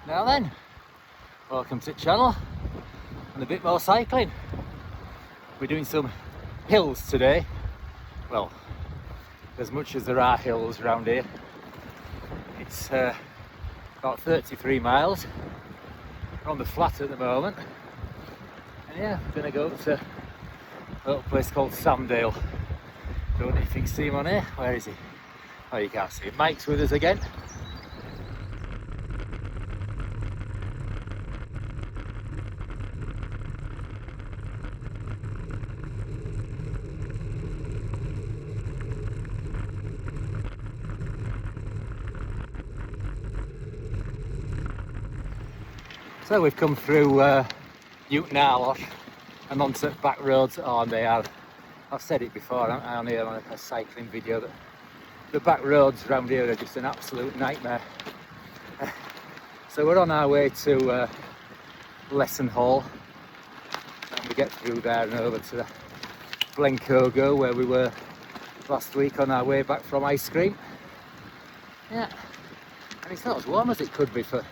Now then, welcome to the channel and a bit more cycling. We're doing some hills today. Well, as much as there are hills around here. It's about 33 miles. We're on the flat at the moment. And yeah, we're going to go up to a little place called Sandale. Don't know if you can see him on here. Where is he? Oh, you can't see him. Mike's with us again. So we've come through Newton Arlosh and onto back roads. Oh, and they are, I've said it before on here on a cycling video, that the back roads around here are just an absolute nightmare. So we're on our way to Lesson Hall, and we get through there and over to Glencogo where we were last week on our way back from ice cream. Yeah, and it's not as warm as it could be for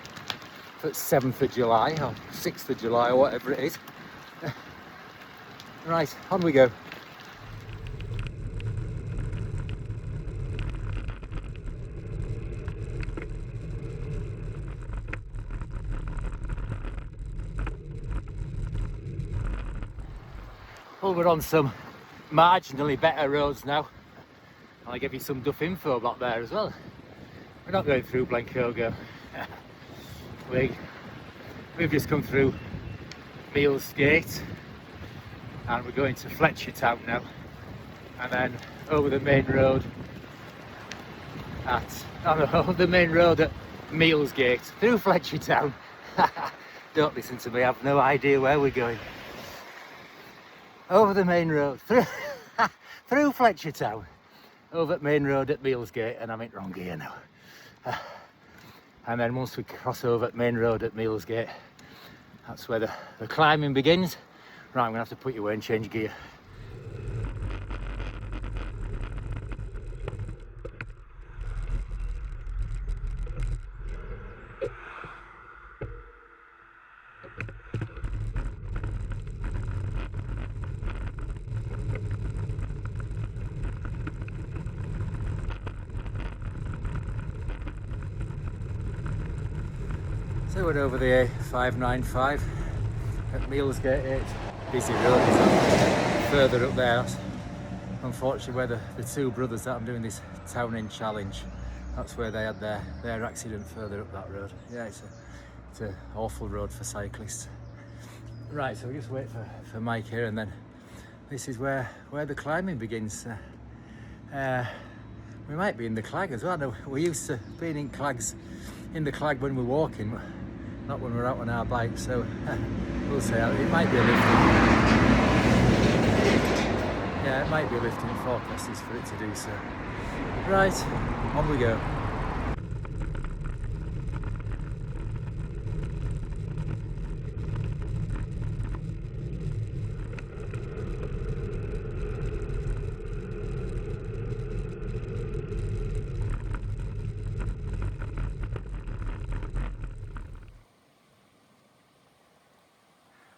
7th of July or 6th of July or whatever it is. Right, on we go. Well, we're on some marginally better roads now. I'll give you some duff info about there as well. We're not going through Glencogo. We've just come through Meals Gate and we're going to Fletcher Town now, and then over the main road at Meals Gate through Fletcher Town. Don't listen to me, I've no idea where we're going. Over the main road through Fletcher Town, over at main road at Meals Gate, and I'm in wrong gear now. And then once we cross over at main road at Meals Gate, that's where the climbing begins. Right, I'm gonna have to put you away and change gear. So we're over the A595 at Meals Gate 8. Busy road is that. Further up there, that's unfortunately where the two brothers that I'm doing this Townend challenge, that's where they had their accident, further up that road. Yeah, it's an awful road for cyclists. Right, so we just wait for Mike here, and then this is where the climbing begins. We might be in the Clag as well. No, we're used to being in the Clag when we're walking, not when we're out on our bike, so we'll see. It might be a lifting. Yeah, it might be a lifting. The forecast is for it to do so. Right, on we go.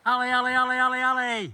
Ollie, Ollie, Ollie, Ollie, Ollie!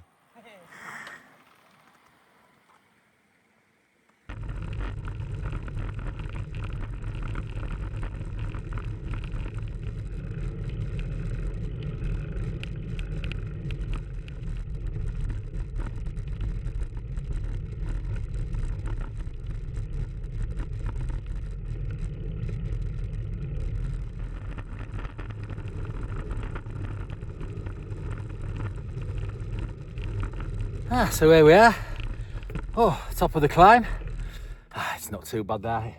So here we are. Oh, top of the climb. It's not too bad there.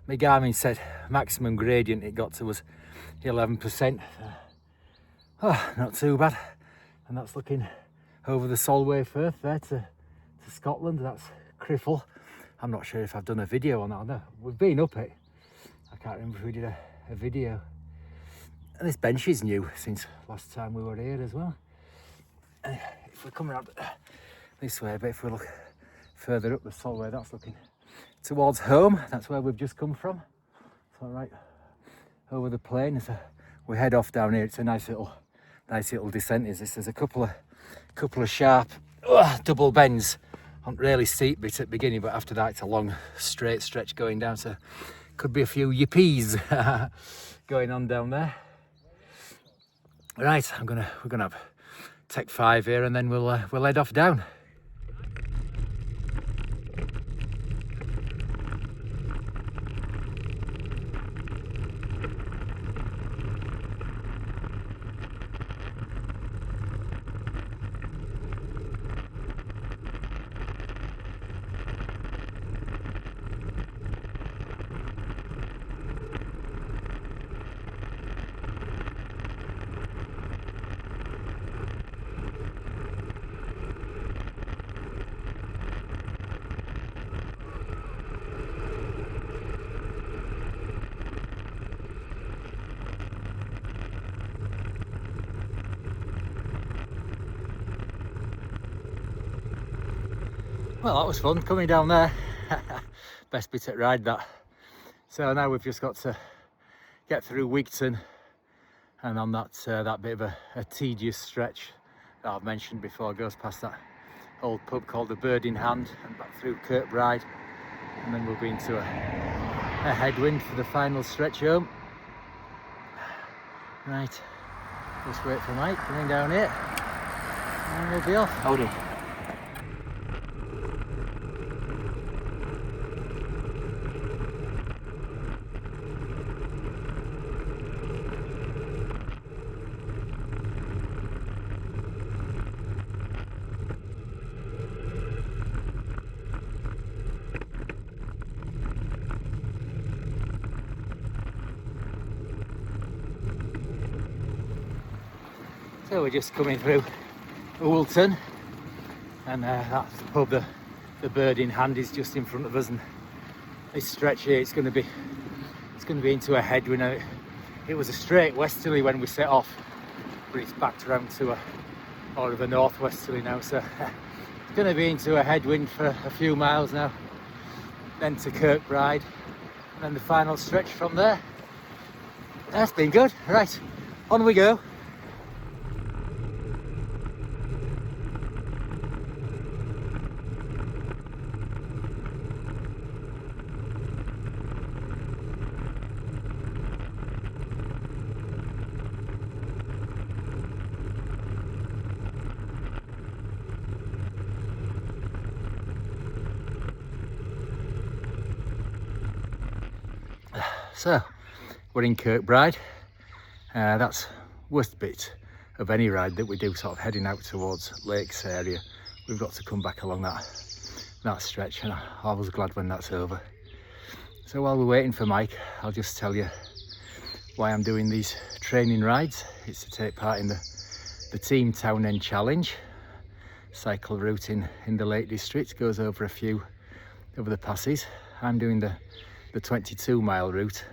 My Garmin said maximum gradient it got to was 11%. Oh, not too bad. And that's looking over the Solway Firth there to Scotland. That's Criffle. I'm not sure if I've done a video on that. No, we've been up it. I can't remember if we did a video. And this bench is new since last time we were here as well. If we come around this way, but if we look further up the Solway, that's looking towards home. That's where we've just come from. So right over the plain is we head off down here. It's a nice little descent. Is this? There's a couple of sharp double bends on really steep bit at the beginning, but after that it's a long straight stretch going down. So could be a few yippies going on down there. Right, we're gonna have Tech 5 here, and then we'll head off down. Well, that was fun coming down there. Best bit at ride, that. So now we've just got to get through Wigton, and on that bit of a tedious stretch that I've mentioned before, goes past that old pub called the Bird in Hand and back through Kirkbride, and then we'll be into a headwind for the final stretch home. Right, just wait for Mike coming down here, and we'll be off. Howdy. So we're just coming through Woolton, and that's the pub, the Bird in Hand is just in front of us, and this stretch here, it's going to be into a headwind. It was a straight westerly when we set off, but it's backed around to more of a northwesterly now, so it's going to be into a headwind for a few miles now, then to Kirkbride, and then the final stretch from there. That's been good. Right, on we go. So we're in Kirkbride. That's worst bit of any ride that we do, sort of heading out towards Lakes area. We've got to come back along that stretch, and I was glad when that's over. So while we're waiting for Mike, I'll just tell you why I'm doing these training rides. It's to take part in the Team Townend challenge. Cycle route in the Lake District, goes over the passes. I'm doing the 22-mile route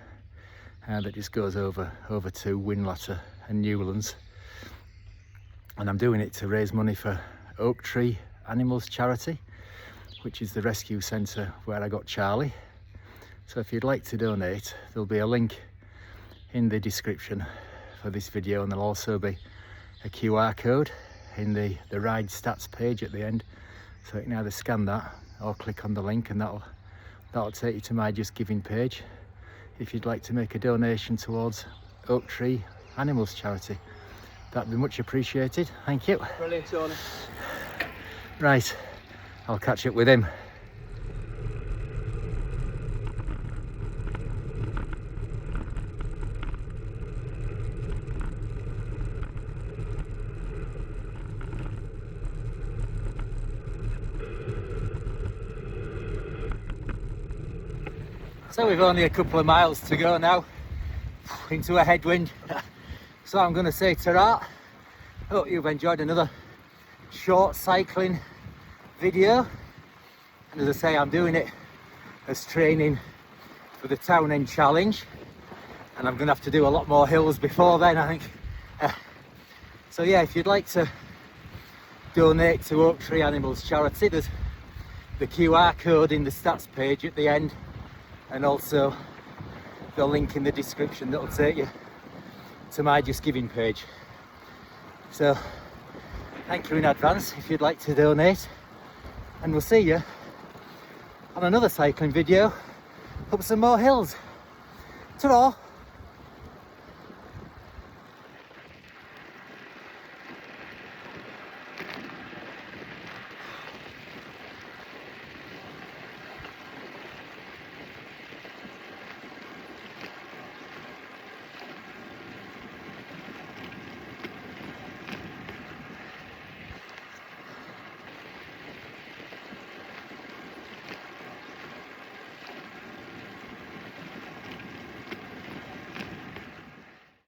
that just goes over to Winlatter and Newlands, and I'm doing it to raise money for Oak Tree Animals Charity, which is the rescue centre where I got Charlie. So if you'd like to donate, there'll be a link in the description for this video, and there'll also be a QR code in the ride stats page at the end, so you can either scan that or click on the link, and that'll take you to my Just Giving page if you'd like to make a donation towards Oak Tree Animals Charity. That'd be much appreciated. Thank you. Brilliant, Tony. Right, I'll catch up with him. So we've only a couple of miles to go now into a headwind, so I'm going to say ta-ra. Hope you've enjoyed another short cycling video, and as I say, I'm doing it as training for the Townend challenge, and I'm going to have to do a lot more hills before then, I think. So yeah, if you'd like to donate to Oak Tree Animals Charity, there's the QR code in the stats page at the end, and also the link in the description that'll take you to my Just Giving page. So thank you in advance if you'd like to donate, and we'll see you on another cycling video up some more hills. Ta-ra!